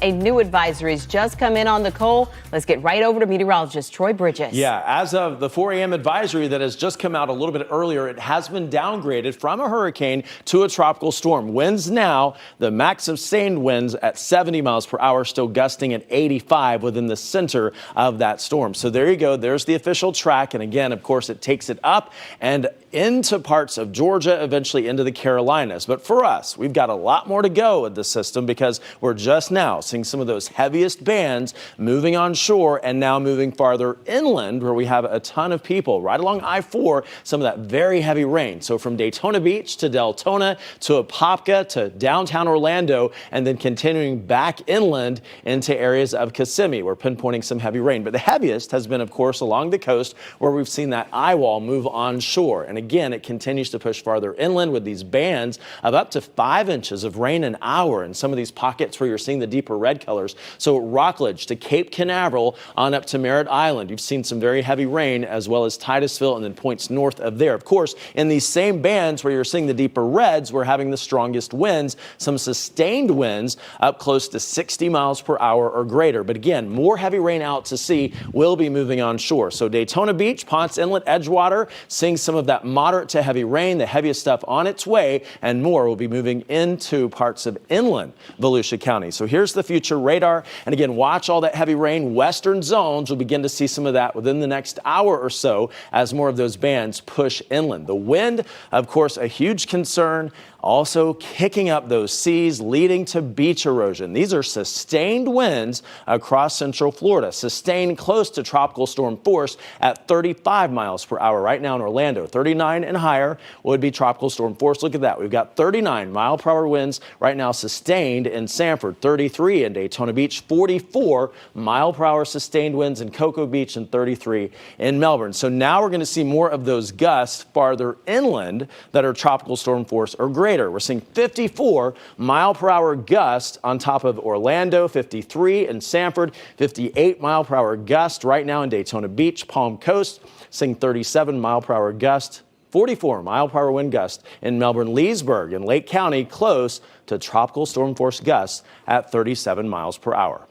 a new advisory has just come in on Nicole. Let's get right over to meteorologist Troy Bridges. Yeah, as of the 4 a.m. advisory that has just come out a little bit earlier, it has been downgraded from a hurricane to a tropical storm. Winds now, the max sustained winds at 70 miles per hour, still gusting at 85 within the center of that storm. So there you go. There's the official track. And again, of course, it takes it up and into parts of Georgia, eventually into the Carolinas. But for us, we've got a lot more to go with the system because we're just now seeing some of those heaviest bands moving on shore and now moving farther inland, where we have a ton of people right along I-4, some of that very heavy rain. So from Daytona Beach to Deltona to Apopka to downtown Orlando, and then continuing back inland into areas of Kissimmee. We're pinpointing some heavy rain, but the heaviest has been, of course, along the coast where we've seen that eye wall move on shore. And again, it continues to push farther inland with these bands of up to 5 inches of rain an hour in some of these pockets where you're seeing the deeper red colors. So Rockledge to Cape Canaveral on up to Merritt Island, you've seen some very heavy rain, as well as Titusville and then points north of there. Of course, in these same bands where you're seeing the deeper reds, we're having the strongest winds, some sustained winds up close to 60 miles per hour or greater. But again, more heavy rain out to sea will be moving on shore. So Daytona Beach, Ponce Inlet, Edgewater, seeing some of that moderate to heavy rain, the heaviest stuff on its way, and more will be moving into parts of inland Volusia County. So here's the future radar. And again, watch all that heavy rain. Western zones will begin to see some of that within the next hour or so as more of those bands push inland. The wind, of course, a huge concern. Also kicking up those seas, leading to beach erosion. These are sustained winds across central Florida, sustained close to tropical storm force at 35 miles per hour right now in Orlando. 39 and higher would be tropical storm force. Look at that. We've got 39 mile per hour winds right now sustained in Sanford, 33 in Daytona Beach, 44 mile per hour sustained winds in Cocoa Beach, and 33 in Melbourne. So now we're going to see more of those gusts farther inland that are tropical storm force or greater. We're seeing 54 mile per hour gusts on top of Orlando, 53 in Sanford, 58 mile per hour gust right now in Daytona Beach, Palm Coast, seeing 37 mile per hour gust, 44 mile per hour wind gust in Melbourne, Leesburg and Lake County, close to tropical storm force gusts at 37 miles per hour.